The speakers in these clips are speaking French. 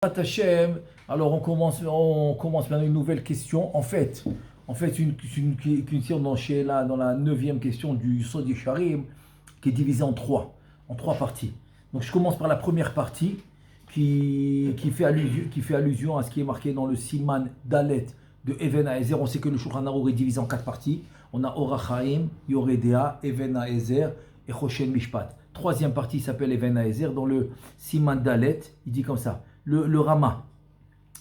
Hachem, alors on commence maintenant une nouvelle question. En fait une série dans la 9e question du Sod Yesharim, qui est divisée en trois parties. Donc je commence par la première partie qui fait allusion à ce qui est marqué dans le Siman Dalet de Even Haezer. On sait que le Shulchan Aruch est divisé en 4 parties. On a Orach Chaim, Yoredea, Even Haezer et Choshen Mishpat. Troisième partie s'appelle Even Haezer. Dans le Siman Dalet, il dit comme ça. Le Rama,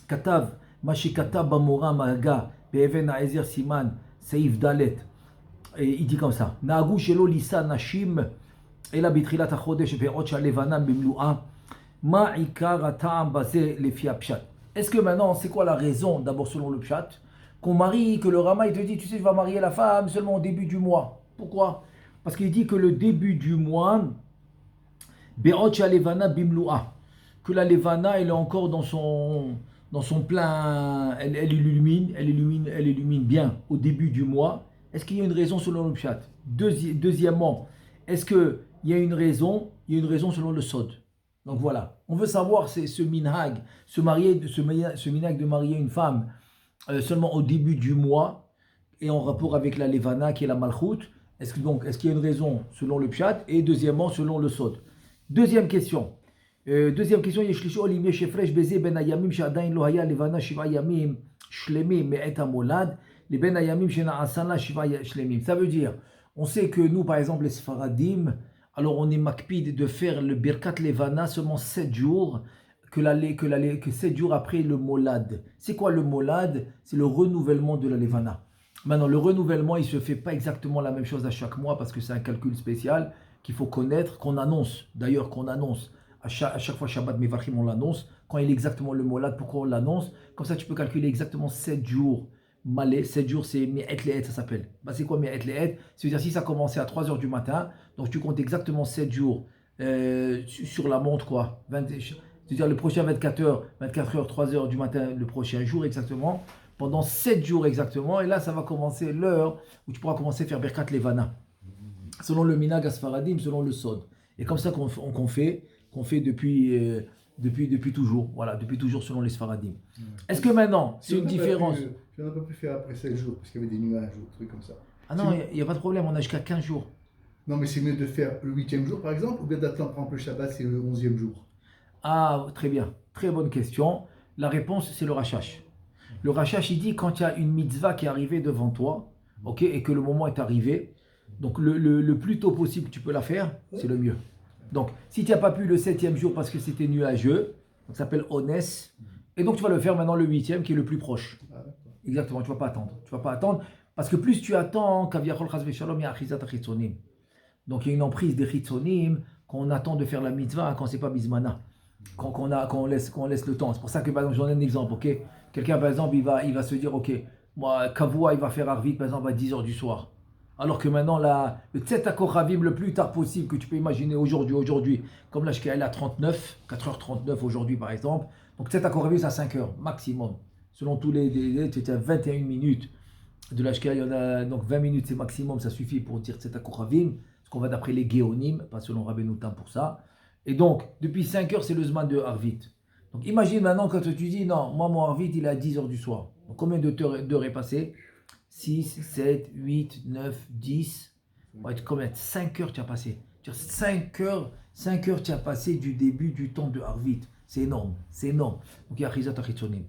Katav, Mashikatav Bamora Maga, Be'even Haezer Siman, Seif Dalet. Et il dit comme ça. Naagu Shelo Lisa Nashim, Ela Bitrilat Achodesh, Ve'ot Shalevana Bimlua, Ma Ikar Atam Bazé Lefi Pshat. Est-ce que maintenant, c'est quoi la raison, d'abord selon le Pshat, qu'on marie, que le Rama il te dit, tu sais, je vais marier la femme seulement au début du mois. Pourquoi? Parce qu'il dit que le début du mois, Be'ot Shalevana Bimlua, que la Levana, elle est encore dans son plein, elle illumine bien au début du mois. Est-ce qu'il y a une raison selon le Pshat? Deuxièmement, est-ce qu'il y a une raison? Il y a une raison selon le Sod. Donc voilà, on veut savoir ce minhag, ce minhag de marier une femme seulement au début du mois et en rapport avec la Levana qui est la Malchut. Est-ce qu'il y a une raison selon le Pshat? Et deuxièmement, selon le Sod. Deuxième question, יש לשאול אם יש הפרש בזה בין הימים שעדיין לא היה לבנה 7 ימים שלמים מעת המולד לבין הימים שנעשה לה 7 שלמים. Ça veut dire, on sait que nous, par exemple, les Sfaradim, alors on est makpid de faire le Birkat Levana seulement 7 jours, que 7 jours après le molad. C'est quoi le molad? C'est le renouvellement de la Levana. Maintenant, le renouvellement, il ne se fait pas exactement la même chose à chaque mois parce que c'est un calcul spécial qu'il faut connaître, qu'on annonce. D'ailleurs, qu'on annonce. À chaque fois Shabbat Mevachim on l'annonce, quand il est exactement le molad, pourquoi on l'annonce? Comme ça tu peux calculer exactement 7 jours. Malé, 7 jours c'est Mi'et Le'et, ça s'appelle. C'est quoi Mi'et Le'et? C'est-à-dire si ça commençait à 3h du matin, donc tu comptes exactement 7 jours sur la montre quoi. C'est-à-dire le prochain 24h, 3h du matin, le prochain jour exactement, pendant 7 jours exactement, et là ça va commencer l'heure où tu pourras commencer à faire Birkat Levana. Selon le Minhag Asfaradim, selon le Sod. Et comme ça qu'on fait depuis toujours, voilà, depuis toujours selon les Sfaradim. Est-ce que maintenant, c'est une différence? Tu n'as pas pu faire après 7 jours, parce qu'il y avait des nuages ou des trucs comme ça. Ah non, il n'y a pas de problème, on a jusqu'à 15 jours. Non, mais c'est mieux de faire le 8e jour, par exemple, ou bien d'attendre, par exemple, le Shabbat, c'est le 11e jour? Ah, très bien, très bonne question. La réponse, c'est le Rashash. Le Rashash, il dit quand il y a une mitzvah qui est arrivée devant toi, ok, et que le moment est arrivé, donc le plus tôt possible tu peux la faire, c'est le mieux. Donc, si tu n'as pas pu le 7e jour parce que c'était nuageux, ça s'appelle Onès, et donc tu vas le faire maintenant le 8e qui est le plus proche. Exactement, tu ne vas pas attendre. Tu vas pas attendre, parce que plus tu attends, Kaviachol Chaz Veshalom, il y a Achizat Achitzonim. Donc il y a une emprise des Chitzonim qu'on attend de faire la mitzvah quand c'est pas Bismana, qu'on laisse le temps. C'est pour ça que par exemple, j'en ai un exemple, ok? Quelqu'un par exemple, il va se dire, ok, moi, Kavua, il va faire Arvit par exemple à 10h du soir. Alors que maintenant, le Tset HaKochavim le plus tard possible que tu peux imaginer aujourd'hui, comme là, je est à 39, 4h39 aujourd'hui par exemple. Donc Tset HaKochavim, c'est à 5h maximum. Selon tous les tu es à 21 minutes de l'Ashka, il y en a donc 20 minutes, c'est maximum, ça suffit pour dire Tset HaKochavim, parce qu'on va d'après les Géonim, pas selon Rabbeinu Tam pour ça. Et donc, depuis 5h, c'est le Zman de Arvit. Donc imagine maintenant quand tu dis, non, moi mon Arvit, il est à 10h du soir. Donc combien d'heures est passé? 6, 7, 8, 9, 10, ouais, combien? 5 heures tu as passé. 5 heures tu as passé du début du temps de Arvit. C'est énorme, c'est énorme. Donc il y a Chizat Achitzonim.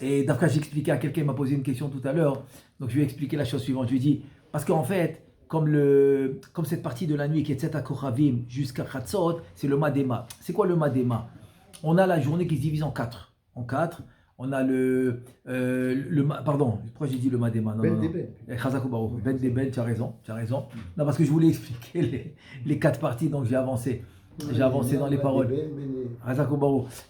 Et d'après j'expliquais à quelqu'un, il m'a posé une question tout à l'heure, donc je lui ai expliqué la chose suivante. Je lui ai dit, parce qu'en fait, comme cette partie de la nuit qui est Tset HaKochavim jusqu'à Chatzot, c'est le Madema. C'est quoi le Madema? On a la journée qui se divise en 4. On a pardon, pourquoi j'ai dit le Madema? Ben Deben, tu as raison. Non, parce que je voulais expliquer les 4 parties, donc j'ai avancé. J'ai avancé dans les paroles.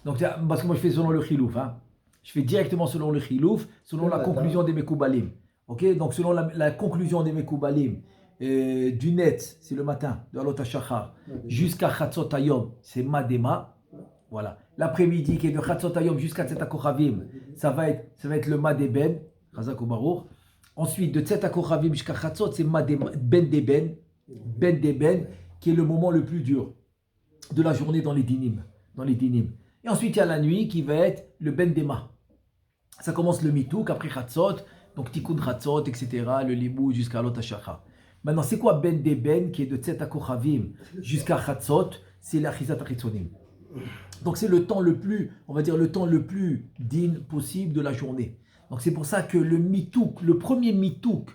Donc, parce que moi je fais selon le Chilouf. Hein. Je fais directement selon le Chilouf, selon la conclusion des Mekoubalim. Ok, donc selon la conclusion des Mekoubalim, du net, c'est le matin, de Alot HaShachar, jusqu'à Chatzot Hayom, c'est Madema. Voilà. L'après-midi qui est de Chatzot Hayom jusqu'à Tset HaKochavim, ça va être le Madeben, Chazak Baruch. Ensuite, de Tset HaKochavim jusqu'à Chatzot, c'est Ben Deben, qui est le moment le plus dur de la journée dans les dinim. Et ensuite, il y a la nuit qui va être le Ben Dema. Ça commence le Mitouk, après Chatzot, donc Tikkun Chatzot, etc., le Libou jusqu'à Lot HaShacha. Maintenant, c'est quoi Ben Deben, qui est de Tzet HaKochavim jusqu'à Chatzot? C'est l'Achizat HaChitzonim. Donc c'est le temps le plus, on va dire le temps le plus digne possible de la journée. Donc c'est pour ça que le Mitouk, le premier Mitouk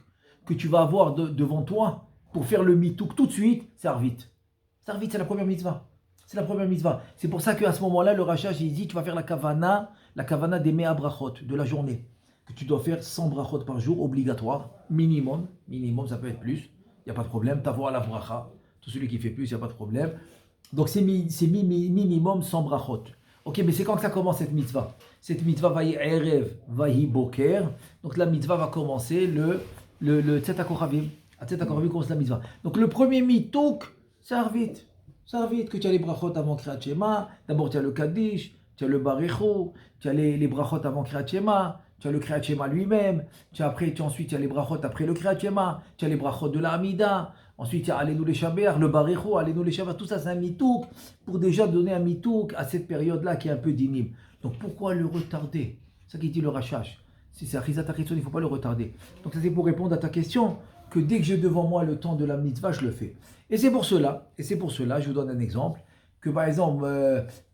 que tu vas avoir devant toi, pour faire le Mitouk tout de suite, c'est Arvit. C'est Arvit, c'est la première mitzvah. C'est la première mitzvah. C'est pour ça qu'à ce moment-là, le Rachach, il dit, tu vas faire la kavana des Mea Brachot, de la journée. Que tu dois faire 100 brachot par jour, obligatoire, minimum, ça peut être plus, il n'y a pas de problème, t'avoir la bracha, tout celui qui fait plus, il n'y a pas de problème. Donc c'est minimum 100 brachot. Ok, mais c'est quand que ça commence cette mitzvah? Cette mitzvah va y erev, va y boker. Donc la mitzvah va commencer le Tzet HaKochavim. À Tzet HaKochavim commence la mitzvah. Donc le premier mitouk, c'est Arvit. C'est Arvit que tu as les brachot avant Kriyat Shema. D'abord tu as le Kaddish, tu as le Barichou, tu as les brachot avant Kriyat Shema. Tu as le Kriyat Shema lui-même, ensuite tu as les brachot après le Kriyat Shema, tu as les brachot de la Hamida, ensuite il y a Aleinu les Shaber, le Barichou, Aleinu les Shaber, tout ça c'est un mitouk, pour déjà donner un mitouk à cette période-là qui est un peu d'inib. Donc pourquoi le retarder? C'est ça qui dit le Rachach. Si c'est Achizat HaChitzonim, il ne faut pas le retarder. Donc ça c'est pour répondre à ta question, que dès que j'ai devant moi le temps de la mitzvah, je le fais. Et c'est pour cela, je vous donne un exemple, que par exemple,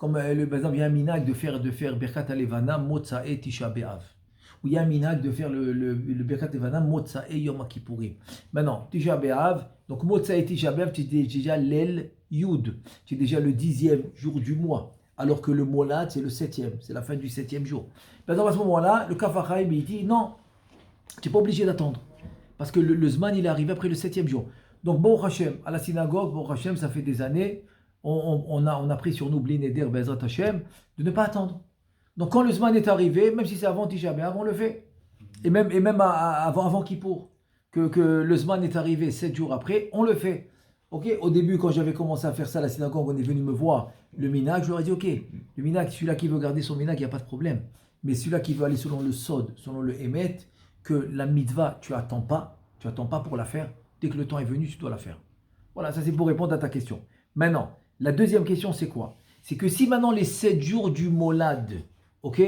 il y a un minag de faire Birkat HaLevana, Motza et Tisha B'Av. Où il y a un minag de faire le Birkat Levana, Motza et Yom Kippourim. Maintenant, Tisha B'Av, donc Motza et Tisha B'Av, tu es déjà l'El Yud, tu es déjà le 10e jour du mois, alors que le Molad, c'est le 7e, c'est la fin du 7e jour. Maintenant, à ce moment-là, le Kaf HaChaim, il dit non, tu n'es pas obligé d'attendre, parce que le Zman, il est arrivé après le 7e jour. Donc, Baruch Hashem, à la synagogue, Baruch Hashem, ça fait des années, on a pris sur nous, Bli Neder, Be'ezrat Hashem, de ne pas attendre. Donc quand le Zman est arrivé, même si c'est avant Tisha B'Av, on le fait. Et même avant Kippour, que le Zman est arrivé 7 jours après, on le fait. Ok, au début, quand j'avais commencé à faire ça à la synagogue, on est venu me voir le minag, je leur ai dit ok, le minag, celui-là qui veut garder son minag, il n'y a pas de problème. Mais celui-là qui veut aller selon le Sod, selon le Emet, que la mitzvah, tu attends pas pour la faire. Dès que le temps est venu, tu dois la faire. Voilà, ça c'est pour répondre à ta question. Maintenant, la deuxième question, c'est quoi? C'est que si maintenant les 7 jours du Molad, ok,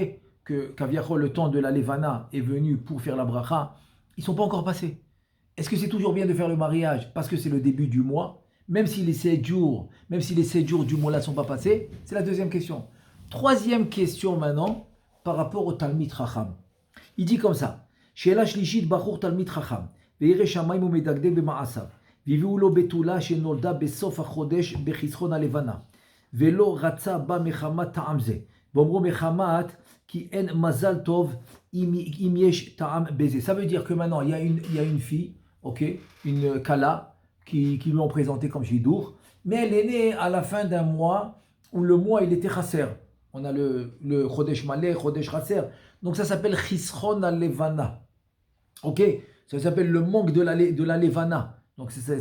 que Kaviachol, le temps de la Levana est venu pour faire la bracha, ils ne sont pas encore passés. Est-ce que c'est toujours bien de faire le mariage parce que c'est le début du mois, même si les 7 jours du mois là ne sont pas passés? C'est la deuxième question. Troisième question maintenant, par rapport au Talmid Chacham. Il dit comme ça, Sheela Shlishit Bachur Talmid Chacham, Ve'ire Shamayim Umedagdeg B'ma'asav, Viviu lo betula shenolda besof hachodesh bechitzron halevana, Ve'lo ratza ba mechamat ta'am ze. Ça veut dire que maintenant, il y a une fille, ok, une Kala, qui lui ont présenté comme Shidour, mais elle est née à la fin d'un mois où le mois il était Chasser. On a le Chodesh Maleh, Chodesh Chasser. Donc ça s'appelle Chisron al-Levana. Ok, ça s'appelle le manque de la Levana. Donc ça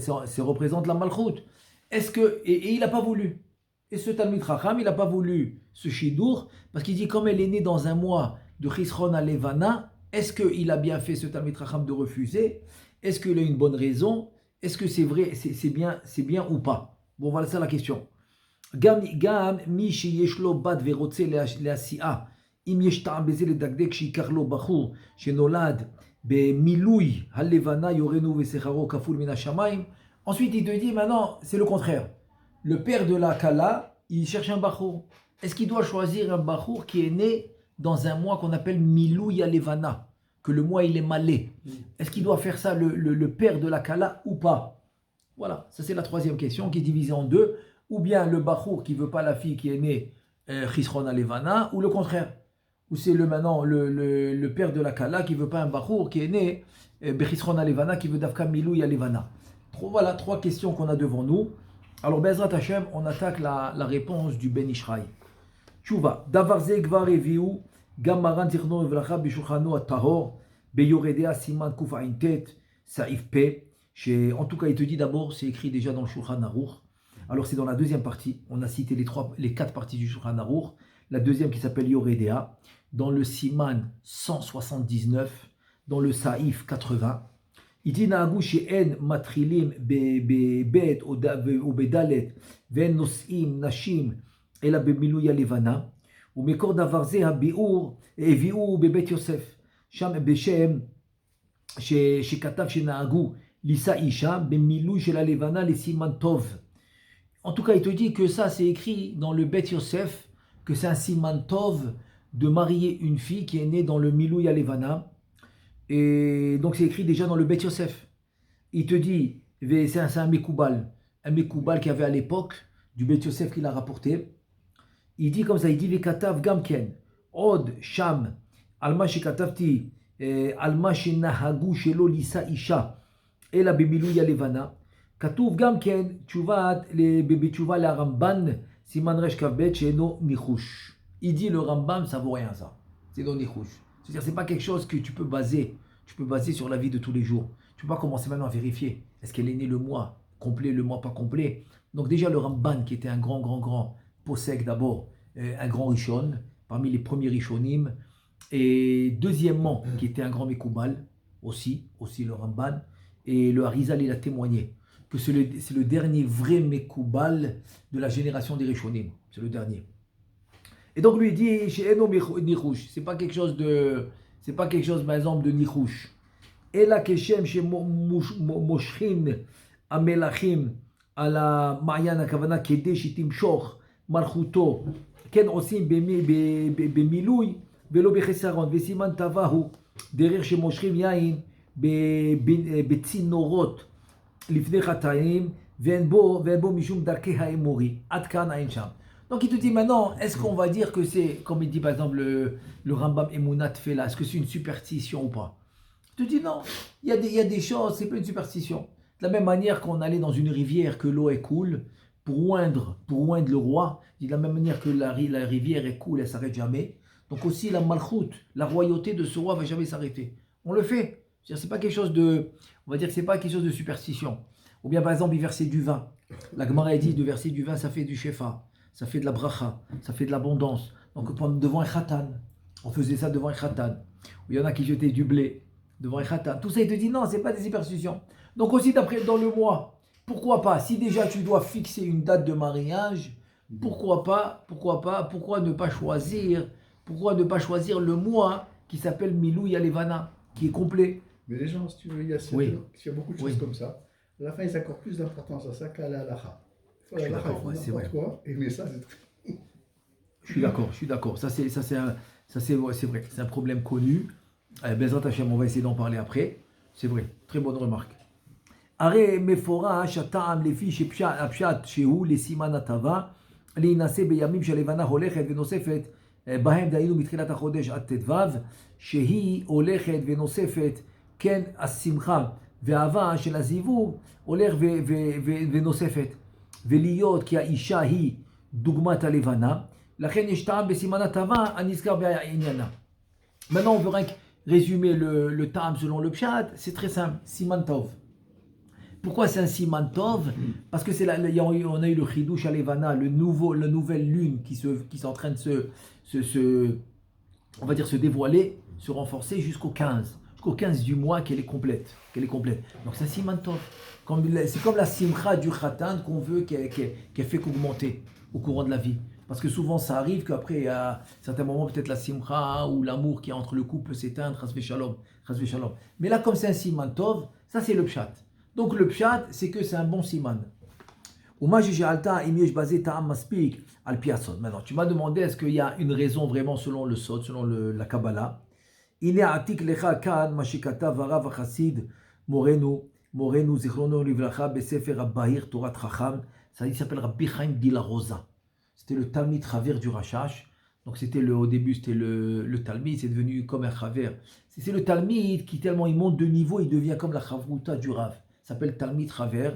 représente la Malchut. Et il n'a pas voulu. Et ce Talmid Chacham, il n'a pas voulu ce Shidour, parce qu'il dit, comme elle est née dans un mois de Chisron al-Levana, est-ce qu'il a bien fait ce Talmid Chacham de refuser? Est-ce qu'il a une bonne raison? Est-ce que c'est vrai, c'est bien ou pas? Bon, voilà ça la question. Gam mi sheyesh lo bat verotze leasi'a, im yesh ta'am beze ledagdek shikach lo bachur shenolad bemilui halevana yorenu vesecharo kaful min hashamayim. Ensuite, il te dit, maintenant, c'est le contraire. Le père de la Kala, il cherche un bachour. Est-ce qu'il doit choisir un bachour qui est né dans un mois qu'on appelle Milou Yalevana, que le mois il est malé? Est-ce qu'il doit faire ça le père de la Kala ou pas? Voilà, ça c'est la troisième question qui est divisée en deux. Ou bien le bachour qui ne veut pas la fille qui est née Chisron Alevana, ou le contraire. Ou c'est maintenant le père de la Kala qui ne veut pas un bachour qui est né Bechisron Alevana, qui veut Davka Milou Yalevana. Voilà trois questions qu'on a devant nous. Alors, Be'ezrat Hashem, on attaque la réponse du Ben Ishraï. Tchouva, Davar ze gvar eviu, Gamaran zirno evlacha bishulchano at-tahor, beyoredea siman kuf ain tet, saif pe. En tout cas, il te dit d'abord, c'est écrit déjà dans le Shulchan Aruch. Alors, c'est dans la deuxième partie. On a cité les 4 parties du Shulchan Aruch. La deuxième qui s'appelle Yoredea, dans le Siman 179, dans le Saif 80. Il dit Na'agu she'en matrilim bebet ou bedalet ven nosim nashim ela bemiluya levana ומקור דבר זה הביאו בבית יוסף, שם בשם שכתב שנהגו לישא אישה במילוי של הלבנה לסימן טוב. En tout cas, il te dit que ça, c'est écrit dans le Bet Yosef, que c'est un siman tov de marier une fille qui est née dans le Milou Yalevana. Et donc, c'est écrit déjà dans le Bet Yosef. Il te dit, c'est un Mekoubal qui avait à l'époque du Bet Yosef qu'il a rapporté. Il dit comme ça, il dit Vekatav Gamken, Od Sham, Alma Shekatavti, Alma Shenahagu Shelo Lisa Isha, Ela Bemilou Yalevana. כתוב גם כן, בתשובה לרמב"ן, סימן רש כ"ב, שאינו ניחוש. Il dit le Rambam, ça vaut rien ça. C'est non nichouch. C'est-à-dire c'est pas quelque chose que tu peux baser sur la vie de tous les jours. Tu peux pas commencer maintenant à vérifier. Est-ce qu'elle est née le mois complet, le mois pas complet. Donc déjà le Ramban, qui était un grand possèque d'abord, un grand Rishon, parmi les premiers Rishonim, et deuxièmement, qui était un grand Mekoubal, aussi le Ramban, et le Harizal, il a témoigné que c'est le dernier vrai Mekoubal de la génération des Rishonim. C'est le dernier. Et donc lui il dit chez Eno Nichouch, c'est pas quelque chose par exemple de Nichouch. Et là Keshem chez Moshchin Amelachim à la Mayan Akavana Kedesh Timshor Malchuto Ken Osim Bemiloui Velo Bechesaron Vesiman Tavahu derrière chez Moshchim Yain Betzinorot Lifnei Chataim Venbo Mishum Darkei Haemori Adkan Ain Sham. Donc il te dit maintenant, est-ce qu'on va dire que c'est, comme il dit par exemple le Rambam Emunat fait là, est-ce que c'est une superstition ou pas? Il te dit non, il y a des choses, c'est pas une superstition. De la même manière qu'on allait dans une rivière, que l'eau est cool, pour oindre le roi, de la même manière que la rivière est cool, elle ne s'arrête jamais. Donc aussi la malchoute, la royauté de ce roi ne va jamais s'arrêter. On le fait. C'est pas quelque chose de, on va dire que c'est pas quelque chose de superstition. Ou bien par exemple il versait du vin. La Gemara dit de verser du vin, ça fait du shefa. Ça fait de la bracha, ça fait de l'abondance. Donc devant un khatan, on faisait ça devant un khatan. Il y en a qui jetaient du blé devant un khatan. Tout ça, il te dit non, c'est pas des superstitions. Donc aussi d'après dans le mois, pourquoi pas? Si déjà tu dois fixer une date de mariage, pourquoi ne pas choisir le mois qui s'appelle Milou Yalevana, qui est complet. Mais les gens, si tu veux, il y a beaucoup de choses comme ça. À la fin, ils accordent plus d'importance à ça qu'à la halakha. Je suis d'accord, ouais, c'est vrai. Mais ça, c'est très... Je suis d'accord. Ça c'est vrai. C'est un problème connu. Bezrat Hashem, on va essayer d'en parler après. C'est vrai. Très bonne remarque. Are mefora shatam lefi shepshat shehu le siman atava להינשא בימים שהלבנה הולכת ונוספת בהם דהיינו מתחילת החודש עד ט"ו שהיא הולכת ונוספת כן השמחה והאהבה של הזיווג הולך ונוספת ולהיות כי האישה היא דוגמת הלבנה, לכן יש טעם בסימן הטבה הנזכר בעניינה. Maintenant on veut résumer le ta'am selon le pshat, c'est très simple, siman tov. Pourquoi c'est un siman tov? Parce que on a eu le chidouche à Levana, la nouvelle lune qui est en train de on va dire se dévoiler, se renforcer jusqu'au 15 du mois qu'elle est complète. Donc c'est un siman tov. C'est comme la simcha du khatan qu'on veut qu'elle fait qu'augmenter au courant de la vie. Parce que souvent ça arrive qu'après à certains moments peut-être la simcha ou l'amour qui est entre le couple peut s'éteindre, chas v'shalom. Mais là comme c'est un siman tov, ça c'est le pshat. Donc le pshat c'est que c'est un bon siman. Maintenant tu m'as demandé est-ce qu'il y a une raison vraiment selon le sod, selon la Kabbalah. Il est atik lecha kan mashikata varav chassid morenu zichrono livracha besefer Bahir Torat Chacham. Ça il s'appelle Rabbi Chaim Dila Rosa. C'était le Talmid Chaver du Rashash. Donc au début c'était le Talmid, c'est devenu comme un Chaver. C'est le Talmid qui tellement il monte de niveau, il devient comme la Chavruta du Rav. Ça s'appelle Talmid Chaver.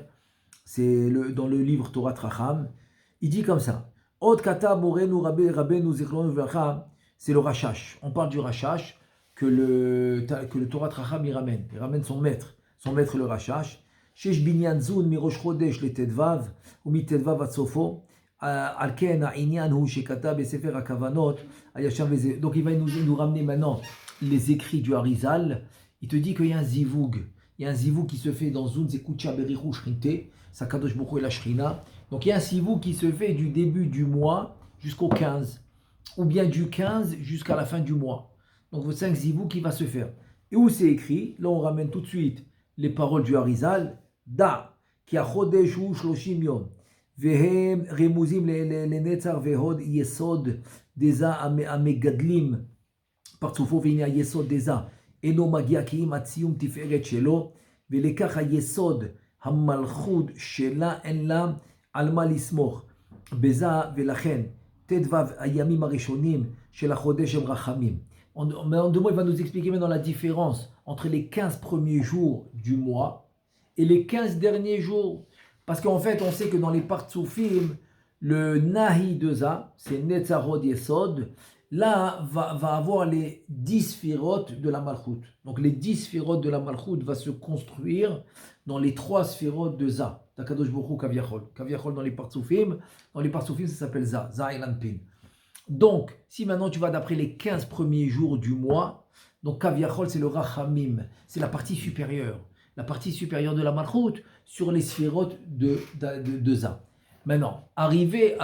C'est dans le livre Torat Chacham. Il dit comme ça. Od kata morenu rabbeinu zichrono livracha. C'est le Rashash. On parle du Rashash que le Torat Chacham il ramène son maître le Rashash. Shesh binyan zun mi rosh chodesh le tedvav ou mi tedvav ad sofo. Al ken ha'inyan hu shekata besefer hakavanot hayasham veze. Donc il va nous ramener maintenant les écrits du Harizal. Il te dit qu'il y a un zivug. Il y a un zivug qui se fait dans Zun Zekucha Berichu Shrinte, Sakadosh Boko et la Shrina. Donc il y a un zivug qui se fait du début du mois jusqu'au 15. ou bien du 15 jusqu'à la fin du mois. Donc, 5 zivou qui va se faire. Et où c'est écrit? Là, on ramène tout de suite les paroles du Harizal. Da, ki achodesh hu shloshim yom, vehem remuzim lenetzar vehod yesod deza amegadlim, partsufo veine yesod deza, eno magia kiim atzium tiferet shelo, velekach hayesod hamalchud shela en la alma lismoch, beza velachen, tedvav ayamim arishonim shel achodesh em rachamim. En deux mots, il va nous expliquer maintenant la différence entre les 15 premiers jours du mois et les 15 derniers jours. Parce qu'en fait, on sait que dans les Partsoufim, le Nahi de Za, c'est Netzarod Yesod, là va avoir les 10 sphirotes de la Malchut. Donc les 10 sphirotes de la Malchut va se construire dans les 3 sphirotes de Za. Takadosh Baruch Kaviachol. Kaviachol dans les Partsoufim ça s'appelle Za, Za Elanpin. Donc, si maintenant tu vas d'après les 15 premiers jours du mois, donc Kaviachol c'est le Rachamim, c'est la partie supérieure de la Malchut sur les sphirotes de Za. Maintenant, arrivé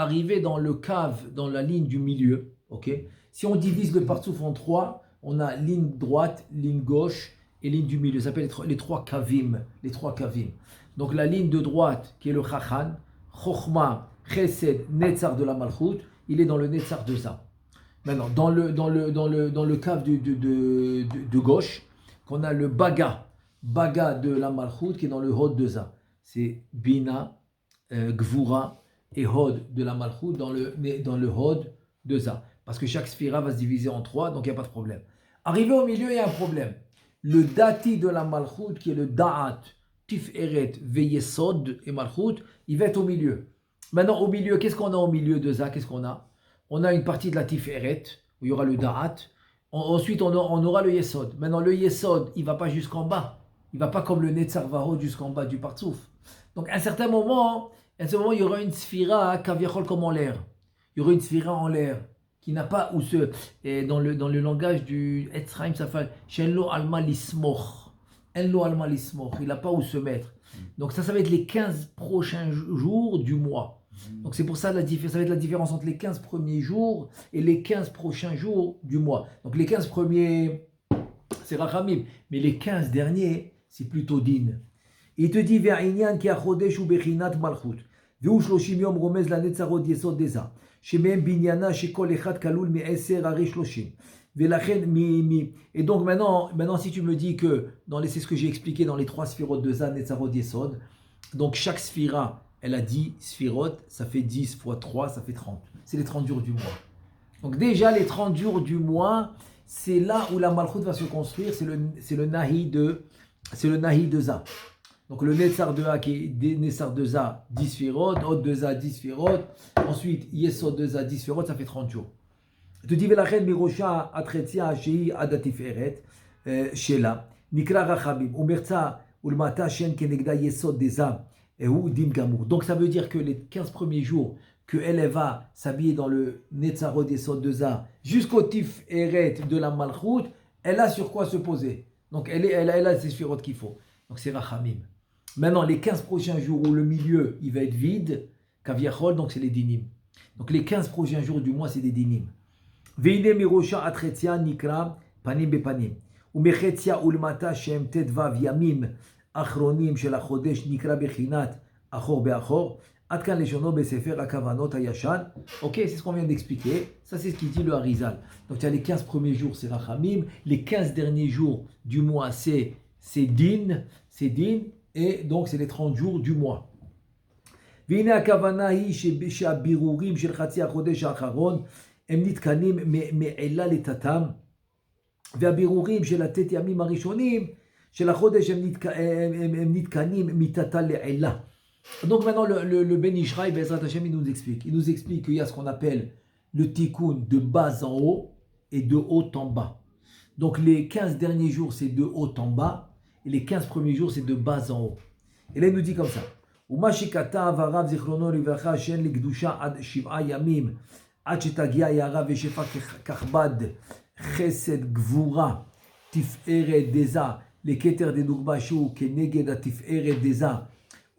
dans le Kav, dans la ligne du milieu, ok. Si on divise le Partsouf en 3, on a ligne droite, ligne gauche et ligne du milieu. Ça s'appelle les trois Kavim. Donc la ligne de droite qui est le Chachan, Chochma, Chesed, Netzar de la Malchut, il est dans le Netzar de Za. Maintenant, dans le Kav de gauche, qu'on a le Baga de la Malchut qui est dans le Hod de Za. C'est Bina, Gvura et Hod de la Malchut dans le Hod de Za. Parce que chaque sphira va se diviser en 3, donc il n'y a pas de problème. Arrivé au milieu, il y a un problème. Le Dati de la Malchut, qui est le Da'at, Tiferet, Veyesod et Malchut, il va être au milieu. Maintenant, au milieu, qu'est-ce qu'on a au milieu de Za? Qu'est-ce qu'on a? On a une partie de la Tiferet, où il y aura le Da'at. Ensuite, on aura le Yesod. Maintenant, le Yesod, il ne va pas jusqu'en bas. Il ne va pas comme le Netzar Vahod jusqu'en bas du Partsouf. Donc, à un certain moment, il y aura une sphira Kaviachol comme en l'air. Il y aura une sphira en l'air qui n'a pas où se. Et dans le langage du Etzraim, ça fait Shenlo Alma Lismoch. Enlo Alma Lismoch. Il n'a pas où se mettre. Donc, ça va être les 15 prochains jours du mois. Donc, c'est pour ça ça va être la différence entre les 15 premiers jours et les 15 prochains jours du mois. Donc, les 15 premiers, c'est Rachamim. Mais les 15 derniers, c'est plutôt Din. Il te dit Ve'inyan ki achodesh u bechinat malchut. Ve'u shloshim yom romez la netzarot yesod deza. Shemehem binyana shekol echad kalul me'eser ari shloshim. Ve'lachen mi. Et donc maintenant, si tu me dis que, c'est ce que j'ai expliqué dans les 3 sphirotes de Za, netzarot yesod, donc chaque sphira, elle a 10 sphirotes, ça fait 10 fois 3, ça fait 30. C'est les 30 jours du mois. Donc déjà, les 30 jours du mois, c'est là où la Malchut va se construire, c'est le Nahi de Za. Donc le Netzar de A qui est Netzar de Za, 10 sphirotes, Hod de Za, 10 sphirotes, ensuite Yesod de Za, 10 sphirotes, ça fait 30 jours. Tu dis Velachen Mirosha Atretia Shei Adatiferet Shela, Nikra Rachabim, Umerza Ulmata Shen Kenegda Yesod de Za, Ehu Din Gamour. Donc ça veut dire que les 15 premiers jours, qu'elle va s'habiller dans le Netzarot Yesod de Za jusqu'au Tiferet de la Malchut, elle a sur quoi se poser. Donc elle a ces sphirotes qu'il faut. Donc c'est Rachamim. Maintenant, les 15 prochains jours où le milieu il va être vide, Kaviachol, donc c'est les dinim. Donc les 15 prochains jours du mois, c'est des dinim. Veine mirosha atretia nikra panim bepanim. Umechetia ulmata shem tedvav yamim achronim shel achodesh nikra bechinat achor beachor. Atkan leshono besefer akavanot hayashan. Ok, c'est ce qu'on vient d'expliquer. Ça, c'est ce qu'il dit le Harizal. Donc tu as les 15 premiers jours, c'est Rachamim. Les 15 derniers jours du mois, c'est Din. Et donc, c'est les 30 jours du mois. והנה הכוונה היא שהבירורים של חצי החודש האחרון הם נתקנים מעילה לטאטם, והבירורים של הט' ימים הראשונים של החודש הם נתקנים מטאטה לעילה. Donc maintenant, le Ben Ishraï, Bezrat Hashem, il nous explique qu'il y a ce qu'on appelle le tikkun de bas en haut et de haut en bas. Donc les 15 derniers jours, c'est de haut en bas. Et les 15 premiers jours, c'est de bas en haut. Et là, il nous dit comme ça. ומה שכתב הרב זיכרונו לברכה שאין לקדושה עד 7 ימים עד שתגיע הערה ושפע ככבד חסד גבורה תפארת דזה לכתר דנוגבה שהוא כנגד התפארת דזה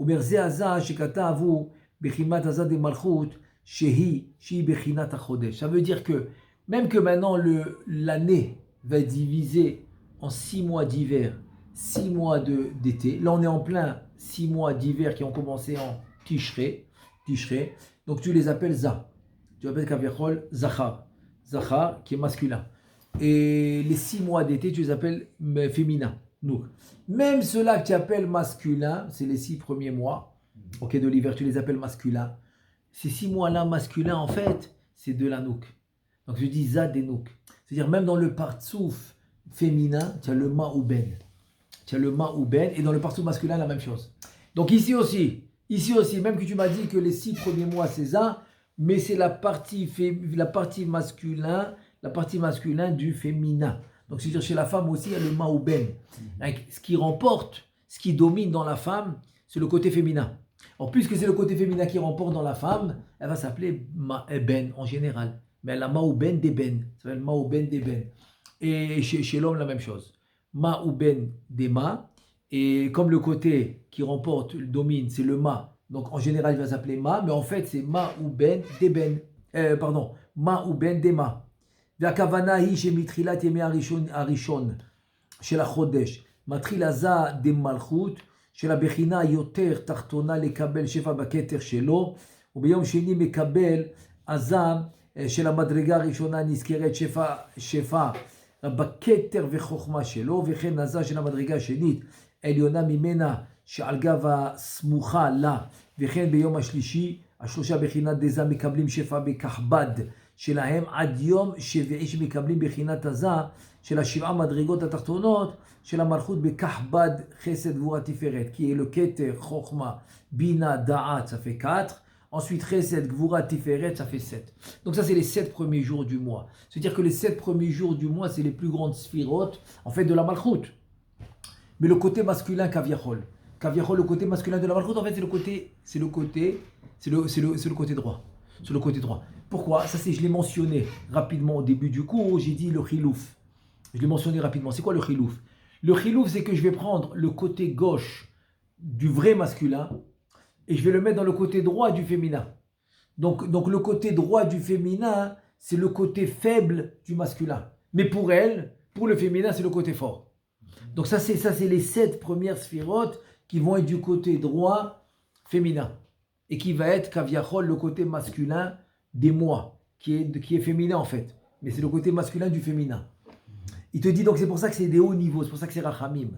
ומרזה הזה שכתב הוא בחימת הזה דמלכות Shehi Bechinat HaChodesh. Ça veut dire que, même que maintenant l'année va être divisée en 6 mois d'hiver, 6 mois d'été. Là, on est en plein 6 mois d'hiver qui ont commencé en Tishrei. Donc, tu les appelles Za. Tu appelles Kaviachol Zachar. Zachar, qui est masculin. Et les 6 mois d'été, tu les appelles féminins. Donc, même ceux-là que tu appelles masculins, c'est les 6 premiers mois de l'hiver, tu les appelles masculins. Ces 6 mois-là masculins, en fait, c'est de la nouk. Donc, je dis Za des nouk. C'est-à-dire, même dans le partsouf féminin, tu as le Ma'ouben. Et dans le partsouf masculin, la même chose. Donc, ici aussi, même que tu m'as dit que les 6 premiers mois, c'est Za, mais c'est la partie masculin du féminin. Donc, c'est-à-dire chez la femme aussi, il y a le Ma'ouben. Ce qui domine dans la femme, c'est le côté féminin. Alors, puisque c'est le côté féminin qui remporte dans la femme, elle va s'appeler Ma'eben en général. Mais elle a Ma'ouben d'Eben. Ça s'appelle Ma'ouben d'Eben. Et chez l'homme, la même chose. Ma'ouben d'Ema. Et comme le côté qui remporte, domine, c'est le Ma. Donc, en général, il va s'appeler Ma. Mais en fait, c'est Ma'ouben d'Eben. Ma'ouben d'Ema. והכוונה היא שמתחילת ימי הראשון של החודש מתחיל עזה דמלכות של הבחינה היותר תחתונה לקבל שפע בכתר שלו, וביום שני מקבל עזה של המדרגה הראשונה נזכרת שפע בכתר וחוכמה שלו, וכן עזה של המדרגה השנית עליונה ממנה שעל גב הסמוכה לה, וכן ביום השלישי השלושה בחינת דזה מקבלים שפע בכחבד שלהם עד יום שביעי שמקבלים בחינת עזה של השבעה מדרגות התחתונות של המלכות בכחבד חסד גבורה תפארת, qui est le keter, chokma, bina, da'at, ça fait 4. Ensuite, chesed, gvura, tiferet, ça fait 7. Donc ça, c'est les 7 premiers jours du mois. C'est-à-dire que les 7 premiers jours du mois, c'est les plus grandes sphirotes, en fait, de la malchoute. Mais le côté masculin, kaviachol. Kaviachol, le côté masculin de la malchoute, en fait, c'est le côté droit. Sur le côté droit. Pourquoi? Ça, je l'ai mentionné rapidement au début du cours, j'ai dit le chilouf. Je l'ai mentionné rapidement. C'est quoi le chilouf? Le chilouf, c'est que je vais prendre le côté gauche du vrai masculin et je vais le mettre dans le côté droit du féminin. Donc le côté droit du féminin, c'est le côté faible du masculin. Mais pour le féminin, c'est le côté fort. Donc ça, c'est les 7 premières sphirotes qui vont être du côté droit féminin. Et qui va être kaviachol, le côté masculin des mois, qui est féminin en fait. Mais c'est le côté masculin du féminin. Il te dit, donc c'est pour ça que c'est des hauts niveaux, c'est pour ça que c'est rachamim.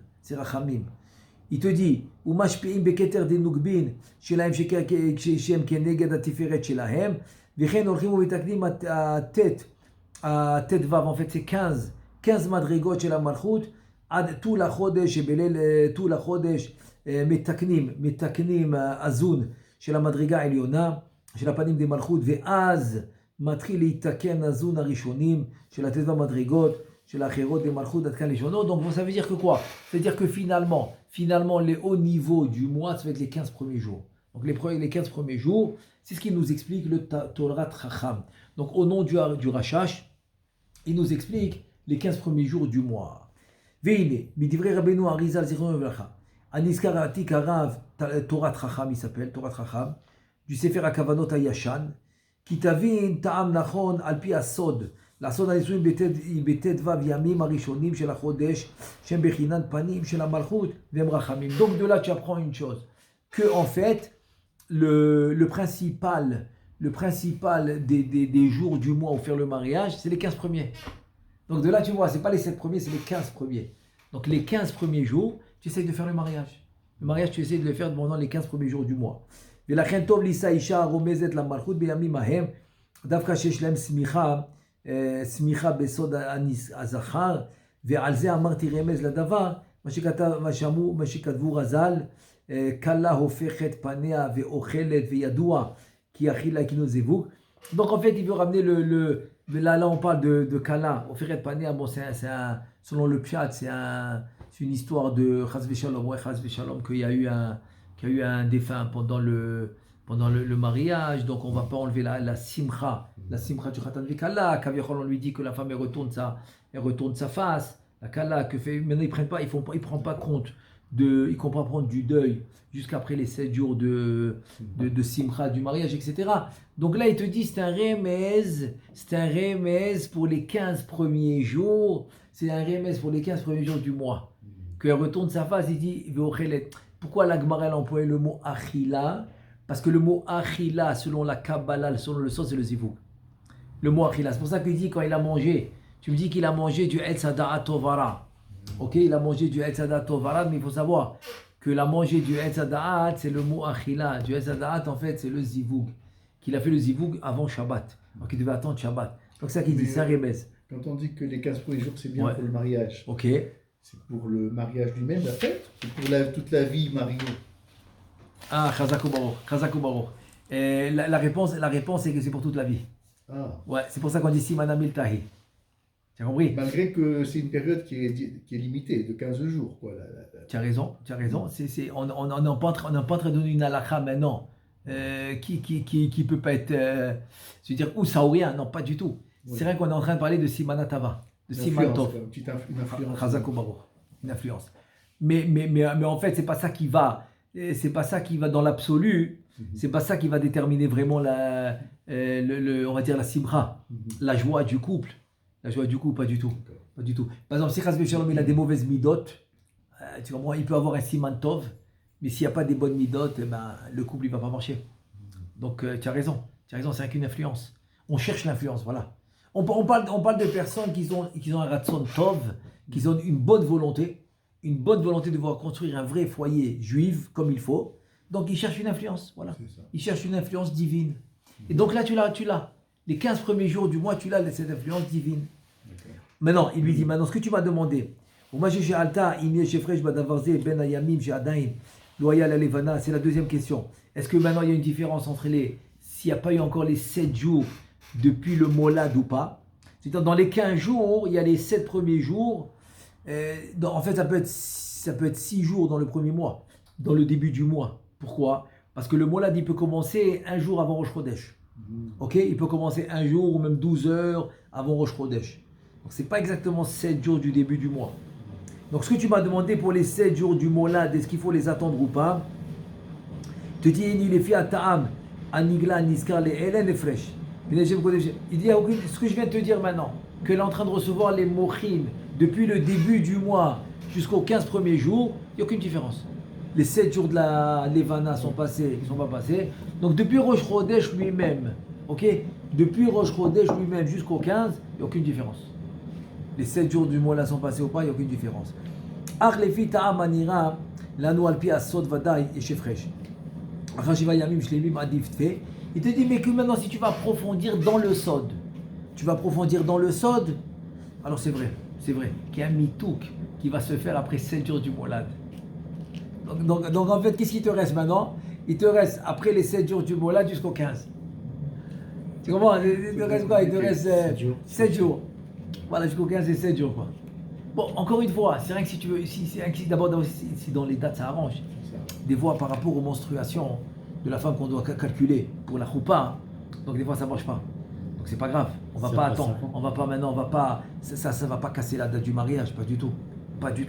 Il te dit, umashpeim beketer de nugbin, shelahem shem keneged atiferet shelahem, vechen olchim uvetaknim tet vav, en fait c'est 15 madrigot shel malchut, ad tout la chodesh, tout la chodesh, metaknim azun, של המדרגה העליונה, של הפנים דמלכות, ואז מתחיל להתקן הזון הראשונים של הטבע המדרגות, של האחרות דמלכות עד כאן לשונות. Donc ça veut dire que quoi? Ça veut dire que finalement, les hauts niveaux du mois, ça va être les 15 premiers jours. Donc les 15 premiers jours, c'est ce qui nous explique le Torah Chacham. Donc au nom du Rashash, il nous explique les 15 premiers jours du mois. והנה, מדברי רבנו אריז"ל זיכרונו לברכה, הנזכר העתיק הרב, תורת חכם, il s'appelle, תורת חכם, du ספר הכוונות הישן, כי תבין טעם נכון על פי הסוד, לעשות הניסויים בט"ו ימים הראשונים של החודש, שהם בחינן פנים של המלכות והם רחמים. Donc de là tu apprends une chose, que en fait, le principal des jours du mois où faire le mariage, c'est les 15 premiers. Donc de là tu vois, c'est pas les 7 premiers, c'est les 15 premiers. Donc les 15 premiers jours, tu essayes de faire le mariage. Le mariage, tu essayes de le faire pendant les 15 premiers jours du mois. ולכן טוב לישא אישה הרומזת למלכות בימים ההם, דווקא שיש להם סמיכה בסוד הזכר, ועל זה אמרתי רמז לדבר, מה שכתבו רז"ל, כלה הופכת פניה ואוכלת וידוע כי אכילה כינו זיווג. Donc en fait, il veut ramener là on parle de kala, הופכת פניה, bon, selon le pshat, c'est une histoire de Chas v'Shalom, qu'il y a eu un défunt pendant le mariage, donc on ne va pas enlever la simcha du Khatan v'Kala. Kaviachol, on lui dit que la femme elle retourne sa face, la kala que fait, maintenant ils ne prennent pas compte il comprend prendre du deuil jusqu'après les 7 jours de simcha, du mariage, etc. Donc là, il te dit, c'est un remez pour les 15 premiers jours, c'est un remez pour les 15 premiers jours du mois. Qu'il retourne sa face, il dit, pourquoi la Gemara a employé le mot achila? Parce que le mot achila, selon la Kabbalah, selon le sens, c'est le zivug. Le mot achila, c'est pour ça qu'il dit, quand il a mangé, tu me dis qu'il a mangé du Etz Hadaat Tovara. Ok, il a mangé du Etz Hadaat Tovara, mais il faut savoir que la manger du Etz Hadaat, c'est le mot achila. Du Etz Hadaat, en fait, c'est le zivug. Qu'il a fait le zivug avant Shabbat. Donc il devait attendre Shabbat. Donc c'est ça qu'il dit, c'est un remez. Quand on dit que les 15 premiers jours, c'est bien pour le mariage. Ok. C'est pour le mariage lui-même, la fête, ou pour toute la vie mariée? Ah, Chazak Baruch. La réponse, c'est que c'est pour toute la vie. Ah. Ouais, c'est pour ça qu'on dit Siman Miltahi. Tu as compris? Malgré que c'est une période qui est limitée, de 15 jours. Quoi, Tu as raison. On n'est pas en train de donner une halakha maintenant qui peut pas être, je veux dire, ou ça ou rien. Non, pas du tout. Oui. C'est vrai qu'on est en train de parler de Simanatava, de Simantov. Une influence. Une influence. Mais en fait, c'est pas ça qui va dans l'absolu. C'est pas ça qui va déterminer vraiment on va dire la simcha, la joie du couple. La joie du couple, pas du tout. Pas du tout. Par exemple, si Chazvé Shalom il a des mauvaises midot, tu comprends, il peut avoir un simantov, mais s'il n'y a pas des bonnes midot, le couple il va pas marcher. Donc tu as raison, c'est qu'une influence. On cherche l'influence, voilà. On parle de personnes qui ont un ratson tov, qui ont une bonne volonté de vouloir construire un vrai foyer juif comme il faut. Donc ils cherchent une influence, voilà. Ils cherchent une influence divine. Et donc là tu l'as. Les 15 premiers jours du mois, tu l'as, cette influence divine. Maintenant, il lui dit, ce que tu m'as demandé, c'est la deuxième question. Est-ce que maintenant il y a une différence entre s'il n'y a pas eu encore les 7 jours depuis le molad ou pas? C'est-à-dire dans les 15 jours, il y a les 7 premiers jours. En fait, ça peut être 6 jours dans le premier mois, dans le début du mois. Pourquoi? Parce que le molad, il peut commencer un jour avant Rosh Chodesh. Ok, il peut commencer un jour ou même 12 heures avant Rosh Chodesh. Donc c'est pas exactement 7 jours du début du mois. Donc ce que tu m'as demandé pour les 7 jours du molad, est-ce qu'il faut les attendre ou pas? Tu dis il est fi ta'am anigla niskar les elen et fresh. Il dit ce que je viens de te dire maintenant, qu'elle est en train de recevoir les mochim depuis le début du mois jusqu'aux 15 premiers jours, il n'y a aucune différence. Les 7 jours de la Levana sont passés, ils ne sont pas passés. Donc depuis Rosh Chodesh lui-même, ok, depuis Rosh Chodesh lui-même jusqu'au 15, il n'y a aucune différence. Les 7 jours du mois là sont passés ou pas, il n'y a aucune différence. Ach lefi ta'am anira lanu alpi asod vadaï et shefresh. Achashiva yamim shlemim adif tfe. Il te dit mais que maintenant si tu vas approfondir dans le sod, alors c'est vrai qu'il y a un mitouk qui va se faire après 7 jours du molad. Donc en fait, qu'est-ce qui te reste maintenant? Il te reste, après les 7 jours du molad jusqu'au 15. Tu comprends? Il te reste quoi? Il te reste 7 jours. Voilà, jusqu'au 15 et 7 jours, quoi. Bon, encore une fois, c'est rien que si tu veux, d'abord, si dans les dates ça arrange, des fois par rapport aux menstruations de la femme qu'on doit calculer pour la choupa, donc des fois ça ne marche pas. Donc c'est pas grave, on va pas attendre, ça va pas casser la date du mariage, pas du tout,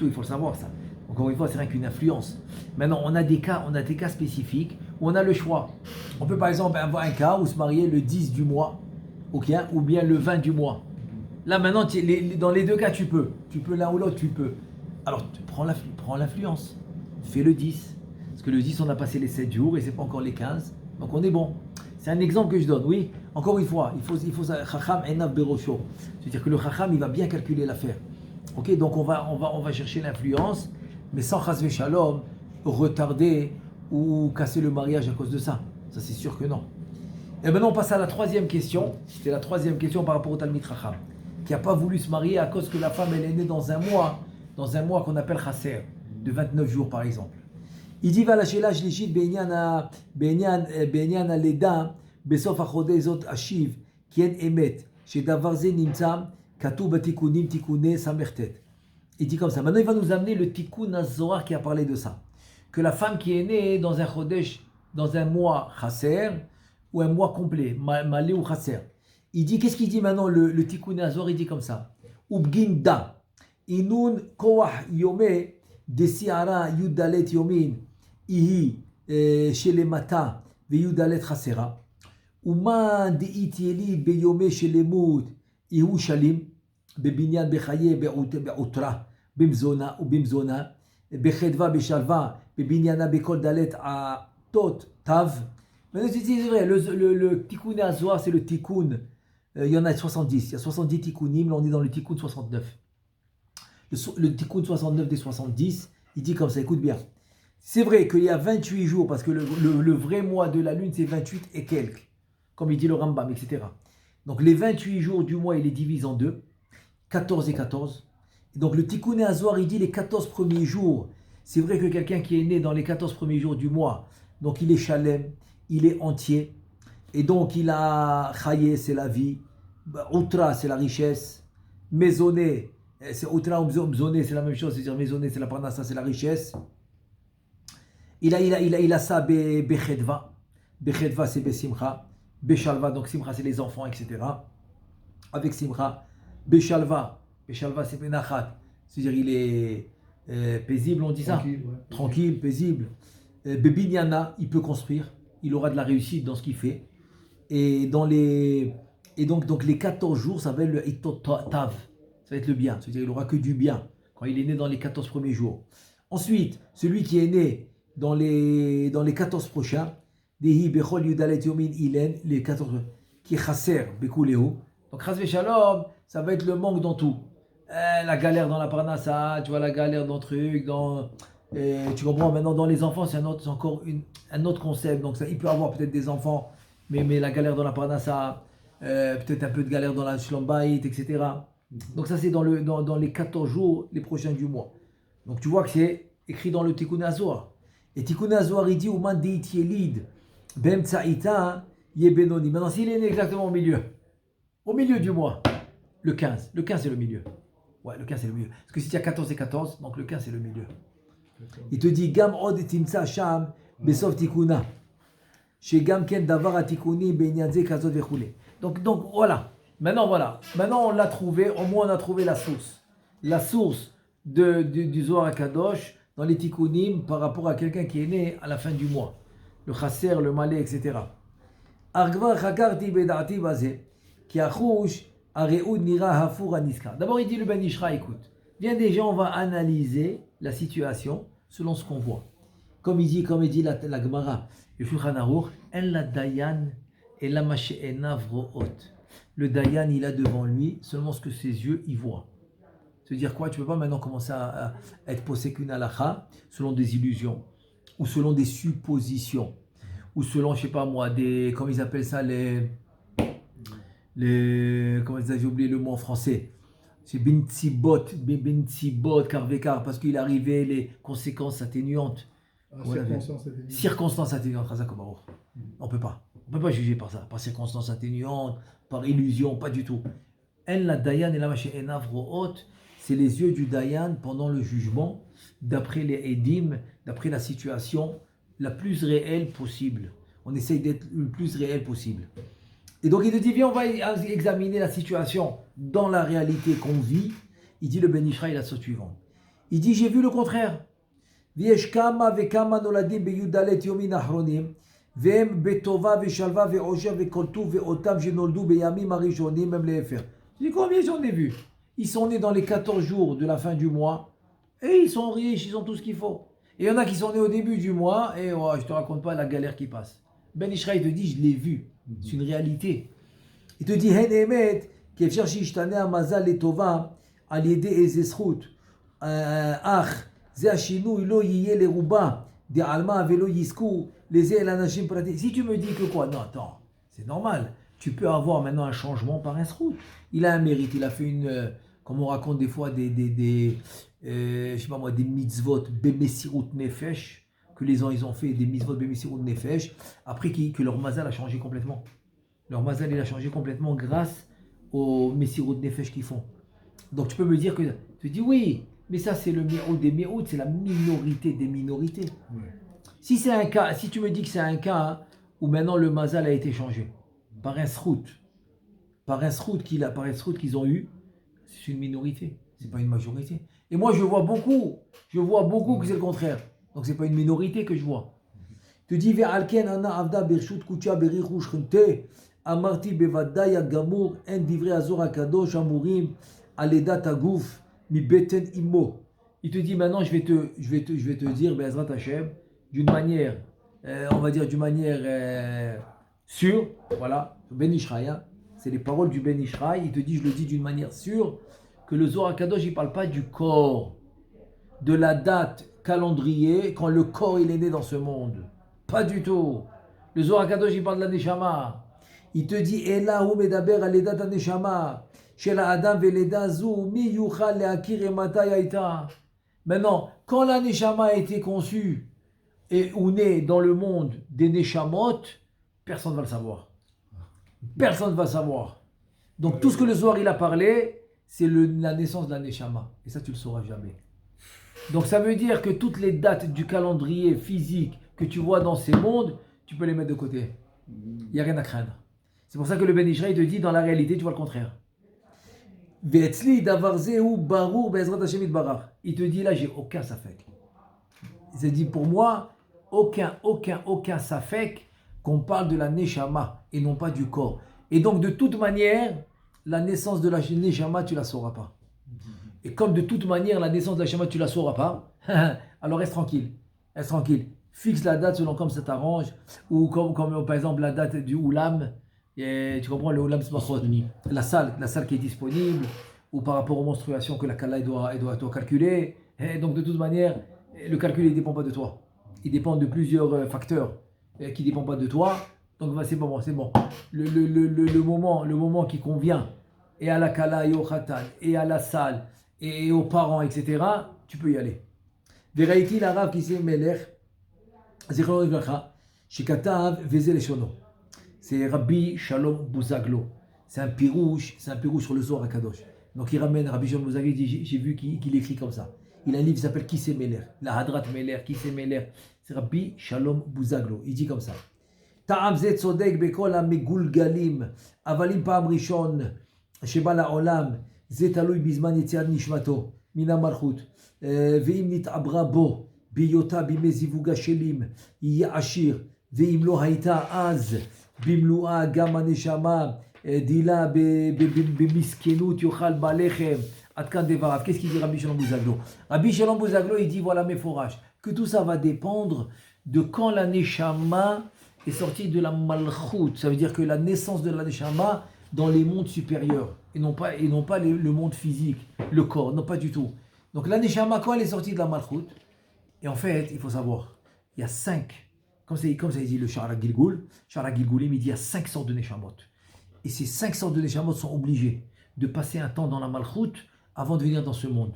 il faut le savoir ça. Encore une fois, c'est rien qu'une influence. Maintenant, on a des cas spécifiques où on a le choix. On peut par exemple avoir un cas où se marier le 10 du mois, okay, ou bien le 20 du mois. Là maintenant, dans les deux cas, tu peux l'un ou l'autre, tu peux. Alors, prends l'influence, fais le 10. Parce que le 10, on a passé les 7 jours et c'est pas encore les 15. Donc on est bon. C'est un exemple que je donne, oui. Encore une fois, il faut ça. Chacham enav berosho. C'est-à-dire que le chacham, il va bien calculer l'affaire. Ok, donc on va chercher l'influence, mais sans chasvé shalom, retarder ou casser le mariage à cause de ça. Ça, c'est sûr que non. Et maintenant, on passe à la troisième question. C'était la troisième question par rapport au Talmid Chacham, qui n'a pas voulu se marier à cause que la femme, elle est née dans un mois qu'on appelle chasser, de 29 jours par exemple. Il dit va la shela shlishit be'inyan aleda besof achodei zot ashiv kien emet shedavar ze nimtza katu batikunim tikune samertet. Il dit comme ça. Maintenant, il va nous amener le tikkun az-Zohar qui a parlé de ça. Que la femme qui est née dans un chodesh, dans un mois chasser, ou un mois complet, malé ou chasser. Il dit, qu'est-ce qu'il dit maintenant, le tikkun az-Zohar? Il dit comme ça. Ubginda, inun koach yome Desiara Yudalet Yomin, Ihi, Shelemata, Veyudalet Chasera. Uma Deit Yelid Beyome Shelemut, Ihu Shalim, Bebinyan Bechaye, Beoutra, Bimzona ou Bimzona, Bechedva Beshalva, Bebinyana Bekol Dalet a Tot, Tav. Mais c'est vrai, le tikkun Azoar, c'est le tikkun. Il y en a 70. Il y a 70 tikkunim, là on est dans le tikkun 69. Le tikkun 69 des 70, il dit comme ça, écoute bien. C'est vrai qu'il y a 28 jours, parce que le vrai mois de la lune, c'est 28 et quelques, comme il dit le Rambam, etc. Donc les 28 jours du mois, il les divise en deux, 14 et 14. Et donc le tikkun Azoar, il dit les 14 premiers jours. C'est vrai que quelqu'un qui est né dans les 14 premiers jours du mois, donc il est shalem, il est entier, et donc il a chaye, c'est la vie, outra, c'est la richesse, maisonné, c'est outra ou mzoné, c'est la même chose, c'est-à-dire maisonné, c'est la parnassa, c'est la richesse. Il a ça bechedva, bechedva c'est besimcha, beshalva, donc simcha c'est les enfants, etc. Avec simcha, beshalva c'est benachat, c'est-à-dire il est paisible, on dit tranquille, ça, ouais. Tranquille, paisible. Bebinyana, il peut construire. Il aura de la réussite dans ce qu'il fait. Et donc les 14 jours, ça va être le Itotav. Ça va être le bien. C'est-à-dire qu'il n'aura que du bien quand il est né dans les 14 premiers jours. Ensuite, celui qui est né dans les 14 prochains, Dehi Bechol Yudalet Yomin Ilen, les 14, qui est Chasser Bekuleo. Donc Chas Shalom, ça va être le manque dans tout. La galère dans la parnassa, tu vois, la galère dans le truc, tu comprends, maintenant dans les enfants, c'est encore un autre concept. Donc ça, il peut avoir peut-être des enfants, mais la galère dans la parnassa, peut-être un peu de galère dans la shlombait, etc. Donc ça, c'est dans les 14 jours, les prochains du mois. Donc tu vois que c'est écrit dans le Tikkun Azoar. Et Tikkun Azoar, il dit, Ouman deit yelid, bem tsaïta, yebenoni. Maintenant, s'il est né exactement au milieu du mois, le 15 c'est le milieu. Ouais, le 15 c'est le milieu. Parce que si tu as 14 et 14, donc le 15 c'est le milieu. Il te dit Gam od timsa sham besov tikuna. Chez Gam ken davar atikuni benyanze kazot vechule. Donc voilà. Maintenant on l'a trouvé. Au moins on a trouvé la source. La source du Zohar HaKadosh dans les tikkunim par rapport à quelqu'un qui est né à la fin du mois. Le chasser, le malais, etc. Argvar chakarti bedati bazeh ki achouch areoud nira hafur aniska. D'abord il dit le Ben Ishra, écoute. Bien déjà on va analyser la situation selon ce qu'on voit. Comme il dit la Gemara, le Shulchan Aruch, en la dayan et la mashe'ena vroot. Le dayan, il a devant lui seulement ce que ses yeux y voient. C'est-à-dire quoi? Tu ne peux pas maintenant commencer à être posé qu'une halakha selon des illusions, ou selon des suppositions, ou selon, je ne sais pas moi, comment ils appellent ça, comment j'ai oublié le mot en français. C'est Bintzibot, Karvekar, parce qu'il arrivait les conséquences atténuantes. Circonstances atténuantes, on ne peut pas juger par ça, par circonstances atténuantes, par illusion, pas du tout. En la Dayan et la Mashe'ena Vroot, c'est les yeux du Dayan pendant le jugement, d'après les Edim, d'après la situation la plus réelle possible. On essaye d'être le plus réel possible. Et donc il te dit, viens, on va examiner la situation dans la réalité qu'on vit. Il dit, le Ben Ishra, il a ce suivant. Il dit, j'ai vu le contraire. V'yesh kama ve'kama noladim beyudalet yomin achronim, ve'em betova ve'shalva ve'osher ve'koltu ve'otam genoldu be'yamim arishonim même le'efer. Je dis, combien j'en ai vu? Ils sont nés dans les 14 jours de la fin du mois, et ils sont riches, ils ont tout ce qu'il faut. Et il y en a qui sont nés au début du mois, et oh, je te raconte pas la galère qui passe. Ben Ishra, il te dit, je l'ai vu. C'est une réalité. Il te dit, Hen emet, qu'efshar shishtane amazal letova, al yede ezesrut, ach, ze ashinu ilo yiye leruba, de alma velo yisku, les elanashim pratik. Si tu me dis que quoi? Non, attends, c'est normal. Tu peux avoir maintenant un changement par un srout. Il a un mérite, il a fait comme on raconte des fois, je sais pas moi, des mitzvot, bemesirut nefesh, que les gens ils ont fait des mitzvot bemesirut nefesh, après que leur mazal a changé complètement. Leur mazal il a changé complètement grâce au mesirut nefesh qu'ils font. Donc tu peux me dire que, tu dis oui, mais ça c'est le mi'oud des mi'oud, c'est la minorité des minorités. Ouais. Si c'est un cas, si tu me dis que c'est un cas où maintenant le mazal a été changé par un srout qu'ils ont eu, c'est une minorité. C'est pas une majorité. Et moi, je vois beaucoup que c'est le contraire. Donc, c'est pas une minorité que je vois. Tu dis, Ve'alken ana avda bershut kucha berichu shchinte, amarti bevadaya gamur, en divrei azor akadosh amurim, aledat aguf, mi beten immo. Il te dit, maintenant, je vais te dire, Be'ezrat Hashem, d'une manière, on va dire d'une manière sûre, voilà, Ben Ishraï, hein, c'est les paroles du Ben Ishraï, il te dit, je le dis d'une manière sûre, que le Zohar Kadosh, il ne parle pas du corps, de la date calendrier, quand le corps il est né dans ce monde. Pas du tout. Le Zohar Kadosh, il parle de la Neshama. Il te dit, Ela hu medaber aledat ha-neshama, shel ha'adam ve'leda zu, mi yuchal le'akir et mata yaita. Maintenant, quand la Neshama a été conçue et ou née dans le monde des Neshamot, personne ne va le savoir. Personne ne va savoir. Donc tout ce que le Zohar il a parlé, c'est la naissance de la Neshama. Et ça, tu ne le sauras jamais. Donc ça veut dire que toutes les dates du calendrier physique que tu vois dans ces mondes, tu peux les mettre de côté. Il n'y a rien à craindre. C'est pour ça que le Ben Ishraï te dit, dans la réalité, tu vois le contraire. Il te dit, là, j'ai aucun safek. Il te dit, pour moi, aucun safek qu'on parle de la Neshama et non pas du corps. Et donc, de toute manière, la naissance de la Neshama, tu ne la sauras pas. Et comme de toute manière, la naissance de la Neshama, tu ne la sauras pas, alors reste tranquille. Reste tranquille. Fixe la date selon comme ça t'arrange. Ou comme par exemple, la date du Oulam. Et, tu comprends, le Oulam Smachot. La salle qui est disponible. Ou par rapport aux menstruations que la Kala doit calculer. Et donc, de toute manière, le calcul, il ne dépend pas de toi. Il dépend de plusieurs facteurs qui ne dépendent pas de toi. Donc, c'est bon. Le moment qui convient, et à la Kala, et au Khatan, et à la salle, et aux parents, etc., tu peux y aller. Veraïti l'arabe qui s'est Melech, Zichrono Livracha, Shikatav Vezel Shono. C'est Rabbi Shalom Bouzaglo. C'est un pirouche sur le Zohar HaKadosh. Donc il ramène Rabbi Shalom Bouzaglo, il dit, j'ai vu qu'il écrit comme ça. Il a un livre qui s'appelle Qui c'est Melech, la Hadrat Melech, Qui c'est Melech. C'est Rabbi Shalom Bouzaglo. Il dit comme ça. Ta'am zet sodek bekol ha-megulgalim, avalim pa'am rishon, sheba la'olam, zet alui bizman yetziat nishmato, mina malchut, ve'im nit'abra bo, biyota bime zivuga shelim, yהיה עשיר, ואם לא הייתה אז, במלואה גם הנשמה, דילה במסכנות יאכל בלחם, עד כאן דבריו. Qu'est-ce qu'il dit Rabbi Shalom Bouzaglo? Rabbi Shalom Bouzaglo, il dit, voilà mes forages, que tout ça va dépendre de quand la neshama est sortie de la malchut. Ça veut dire que la naissance de la neshama dans les mondes supérieurs, et non pas le monde physique, le corps, non pas du tout. Donc la neshama, quand elle est sortie de la malchut, et en fait, il faut savoir, il y a 5, comme ça il dit le Shara Gilgul, Shara Gilgulim, il dit il y a 5 sortes de Neshamot. Et ces 5 sortes de Neshamot sont obligés de passer un temps dans la Malchut avant de venir dans ce monde.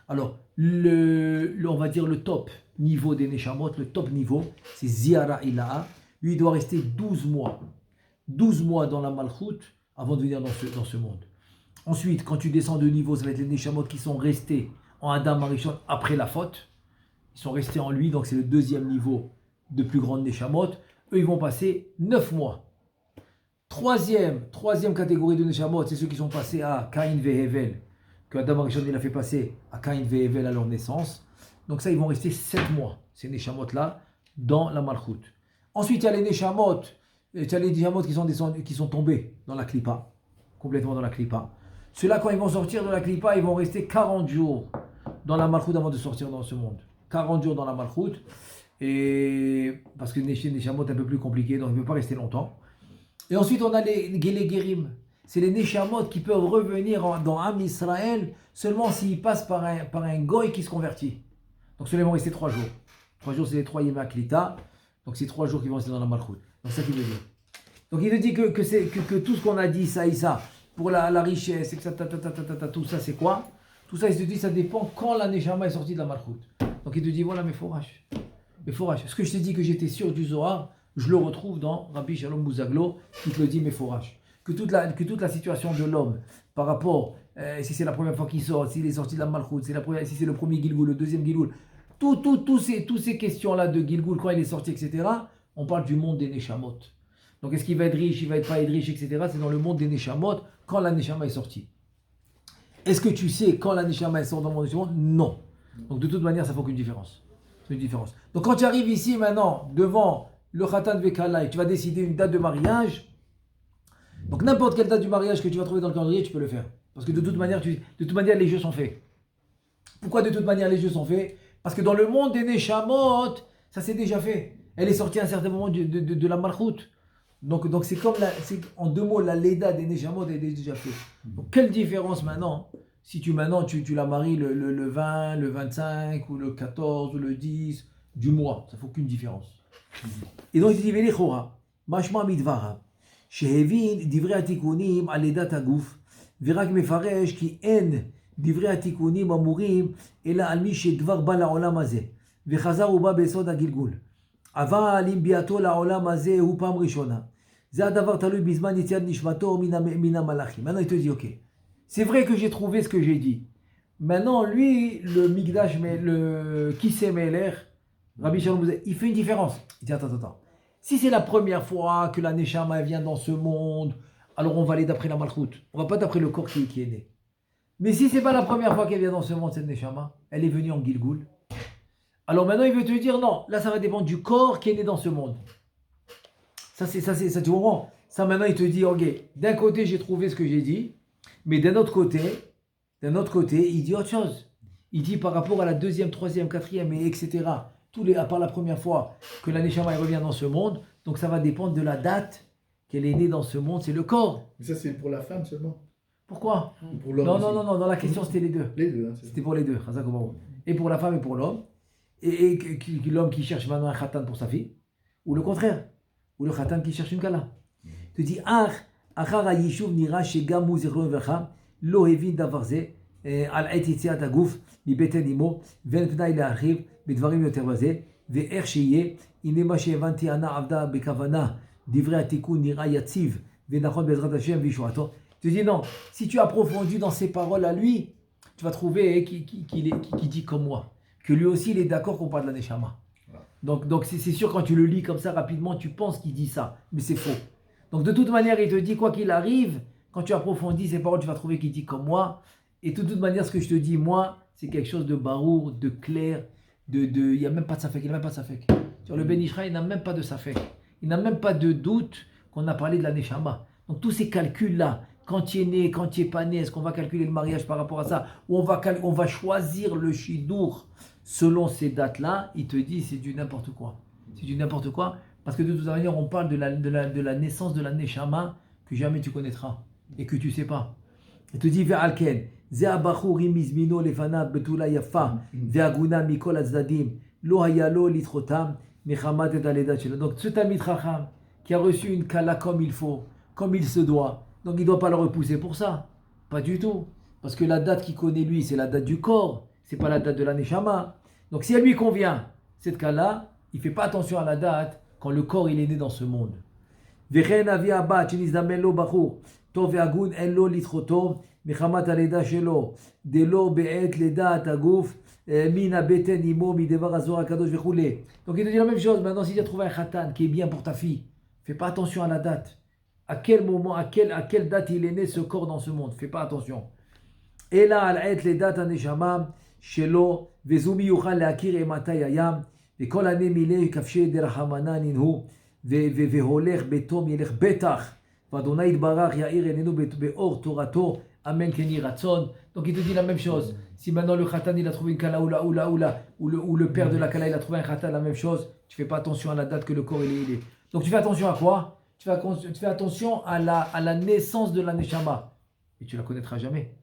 Alors, on va dire le top niveau des Neshamot, le top niveau, c'est Ziara Ilaha. Lui, il doit rester 12 mois. 12 mois dans la Malchut avant de venir dans ce monde. Ensuite, quand tu descends de niveau, ça va être les Neshamot qui sont restés en Adam Arishon après la faute. Ils sont restés en lui, donc c'est le deuxième niveau de plus grande Neshamot. Eux, ils vont passer 9 mois. Troisième catégorie de Neshamot, c'est ceux qui sont passés à Caïn Vehevel, que Adam Arishon il a fait passer à Caïn Vehevel à leur naissance. Donc ça, ils vont rester 7 mois, ces Neshamot-là, dans la Malchut. Ensuite, il y a les Neshamot, qui sont tombés dans la Klippa, complètement dans la Klippa. Ceux-là, quand ils vont sortir de la Klippa, ils vont rester 40 jours dans la Malchut avant de sortir dans ce monde. 40 jours dans la Malchut, et parce que les Neshamot est un peu plus compliqué, donc il ne peut pas rester longtemps. Et ensuite, on a les Gerim. C'est les Neshamot qui peuvent revenir dans Am Israël seulement s'ils passent par un goy qui se convertit. Donc ceux-là vont rester 3 jours. 3 jours, c'est les 3 Yéma Klita. Donc c'est 3 jours qui vont rester dans la Malchut. Donc c'est ça qu'il veut dire. Donc il veut dire que tout ce qu'on a dit, ça et ça, pour la richesse, et que ça, tout ça, c'est quoi? Tout ça, il se dit, ça dépend quand la Neshama est sortie de la Malchut. Donc il te dit, voilà mes forages. Ce que je t'ai dit que j'étais sûr du Zohar, je le retrouve dans Rabbi Shalom Bouzaglo, qui te le dit mes forages. Que toute la situation de l'homme, par rapport, si c'est la première fois qu'il sort, s'il est sorti de la Malchut, si c'est le premier Gilgul, le deuxième Gilgul, toutes ces questions-là de Gilgul, quand il est sorti, etc., on parle du monde des Neshamot. Donc est-ce qu'il va être riche, il va être pas être riche, etc., c'est dans le monde des Neshamot, quand la Neshama est sortie. Est-ce que tu sais quand la Neshama sort dans le monde? Non. Donc de toute manière, ça ne fait aucune différence. C'est une différence. Donc quand tu arrives ici maintenant, devant le Khatan Vekala, et tu vas décider une date de mariage, donc n'importe quelle date du mariage que tu vas trouver dans le calendrier, tu peux le faire. Parce que de toute manière, les jeux sont faits. Pourquoi de toute manière les jeux sont faits? Parce que dans le monde des Neshamot, ça s'est déjà fait. Elle est sortie à un certain moment de la Malchout. Donc c'est comme, en 2 mots, la Leda des Neshamot est déjà fait. Donc quelle différence maintenant? Si tu la maries le 20, le 25, ou le 14, ou le 10 du mois, ça ne fait aucune différence. Et donc il dit, Velichora, Mashma Midvara, Shehevin, Divrei Atikunim, Aledat Aguf, Virak Mefaresh, Ki En, Divrei Atikunim, Amurim, Ela Almi Shedvar Ba Laolam Hazeh, Vechazar Uba Besod Agilgul, Ava Alim Biato Laolam Hazeh, Hu Pam Rishona, Ze Adavar Talui Bizman Yitziad Nishmato, Mina Malachim. Maintenant il te dit, ok. C'est vrai que j'ai trouvé ce que j'ai dit. Maintenant, lui, le Migdash, le Kiseh Meler, Rabbi Shalom, il fait une différence. Il dit, attends. Si c'est la première fois que la Neshama vient dans ce monde, alors on va aller d'après la Malchut. On ne va pas d'après le corps qui est né. Mais si ce n'est pas la première fois qu'elle vient dans ce monde, cette Neshama, elle est venue en Gilgul. Alors maintenant, il veut te dire, non, là, ça va dépendre du corps qui est né dans ce monde. Ça, tu comprends? Ça, maintenant, il te dit, ok, d'un côté, j'ai trouvé ce que j'ai dit. Mais d'un autre côté, il dit autre chose. Il dit par rapport à la 2e, 3e, 4e, et etc. À part la première fois que la Neshama revient dans ce monde, donc ça va dépendre de la date qu'elle est née dans ce monde, c'est le corps. Mais ça, c'est pour la femme seulement. Pourquoi? Pour l'homme Non, dans la question, c'était les deux. Les deux, hein, c'était pour les deux. Et pour la femme et pour l'homme. Et l'homme qui cherche maintenant un khatan pour sa fille, ou le contraire, ou le khatan qui cherche une kala. Tu dis, אחר היישוב נראה שגם הוא זכרו לברכה לא הבין דבר זה על עת יציאת הגוף מבטן אמו ואין פנאי להרחיב בדברים יותר בזה ואיך שיהיה הנה מה שהבנתי אנא עבדה בכוונה דברי התיקון נראה יציב ונכון בעזרת השם וישועתו. Tu dis non, si tu approfondis dans ses paroles à lui, tu vas trouver qu'il dit comme moi, que lui aussi il est d'accord qu'on parle de la Neshama. Donc c'est sûr quand tu le lis comme ça rapidement, tu penses qu'il dit ça, mais c'est faux. Donc de toute manière, il te dit quoi qu'il arrive, quand tu approfondis ces paroles, tu vas trouver qu'il dit comme moi. Et de toute manière, ce que je te dis, moi, c'est quelque chose de barour, de clair, il n'y a même pas de safek, Sur le Ben Ishraï, il n'a même pas de safek. Il n'a même pas de doute qu'on a parlé de la Neshama. Donc tous ces calculs-là, quand tu es né, quand tu n'es pas né, est-ce qu'on va calculer le mariage par rapport à ça, ou on va choisir le shidour selon ces dates-là, il te dit c'est du n'importe quoi. C'est du n'importe quoi. Parce que de toute manière, on parle de la naissance de la Neshama que jamais tu connaîtras et que tu ne sais pas. Il te dit, Ve'alken, Ze'abachur imizmino lefana betula yafa, ve'aguna mikol azdadim, lo hayalo litrotam, mechamat et aledat shela. Donc, ce Talmid Chacham qui a reçu une kala comme il faut, comme il se doit, donc il ne doit pas le repousser pour ça. Pas du tout. Parce que la date qu'il connaît lui, c'est la date du corps, c'est pas la date de la Neshama. Donc, si elle lui convient, cette kala, il ne fait pas attention à la date quand le corps il est né dans ce monde. וכן אבי הבת שנזדמן לו בחור טוב והגון אין לו לדחותו מחמת הלידה שלו דלא בעת לידת הגוף מן הבטן אמו מדבר הזוהר הקדוש וכולי. Donc il te dit la même chose. Maintenant si tu as trouvé un khatan qui est bien pour ta fille, fais pas attention à la date, à quel moment, à quelle date il est né ce corps dans ce monde, fais pas attention. אלא על עת לידת הנשמה שלו וזו מיוחד להכיר אימתי הים וכל הנמילה כבשי דרחמנה ננהו והולך בתום ילך בטח ואדוני יתברך יאיר עינינו באור תורתו אמן כן יהי רצון. Donc il te dit la même chose. Si maintenant le khatan il a trouvé une kala ou le père de la kala il a trouvé un khatan, la même chose, tu fais pas attention à la date que le corps il est. Donc tu fais attention à quoi? Tu fais attention à la naissance de la neshama. Et tu la connaîtras jamais.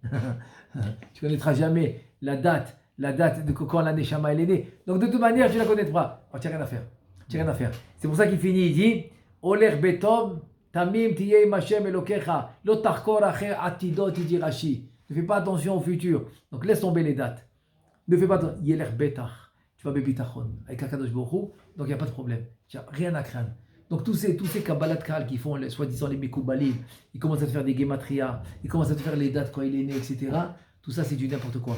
Tu connaîtras jamais la date de quand la neshama elle est née. Donc de toute manière, tu la connais pas. Alors, tu n'as rien à faire. C'est pour ça qu'il finit, il dit Oler betom tamim tiyeh im Hashem elokecha lo tarkor acher atidot dit Rashi. Ne fais pas attention au futur. Donc laisse tomber les dates. Ne fais pas attention. Yeler betach. Tu vas bebitachon avec Akadosh Baruch Hu. Donc il n'y a pas de problème. Tu n'as rien à craindre. Donc tous ces Kabbalat Kal qui font soi-disant les Mekoubalim, ils commencent à te faire des Gematria, ils commencent à te faire les dates quand il est né, etc. Tout ça c'est du n'importe quoi.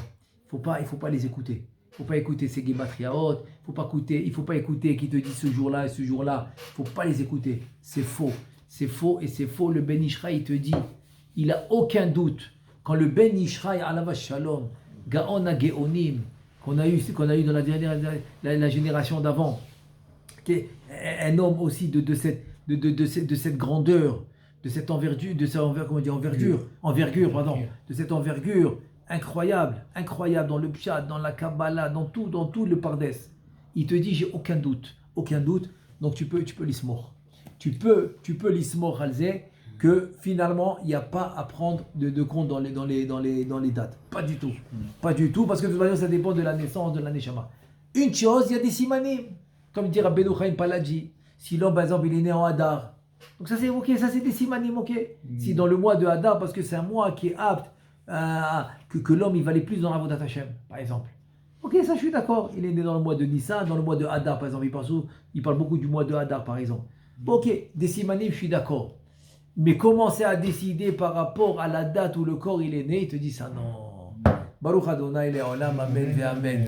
Il faut pas les écouter. Il ne faut pas écouter ces Gematriaot, il ne faut pas écouter qui te dit ce jour-là et ce jour-là. Il ne faut pas les écouter. C'est faux. C'est faux et c'est faux. Le Ben Ishraï, il te dit, il n'a aucun doute Quand le Ben Ishraï Alava Shalom, Gaon Geonim, qu'on a eu dans la génération d'avant, qui est un homme aussi de cette grandeur, de cette envergure, de cette envergure incroyable dans le Pshat, dans la Kabbalah, dans tout le Pardes. Il te dit, j'ai aucun doute, donc tu peux l'ismor. Tu peux l'ismor halzé, que finalement, il n'y a pas à prendre de compte dans les dates. Pas du tout, parce que de toute manière, ça dépend de la naissance de la Neshama. Une chose, il y a des simanim, comme dit Rabbeinu Chaim Paladji, si l'homme, par exemple, il est né en Hadar, donc ça c'est ok, ça c'est des simanim, ok. Si dans le mois de Hadar, parce que c'est un mois qui est apte, que l'homme il va aller plus dans la Avodat Hashem, par exemple. Ok, ça je suis d'accord. Il est né dans le mois de Nissan, dans le mois de Hadar, par exemple. Il parle beaucoup du mois de Hadar, par exemple. Ok, des simanim, je suis d'accord. Mais commencer à décider par rapport à la date où le corps il est né, il te dit ça non. Baruch Adonai Le'olam, Amen ve Amen.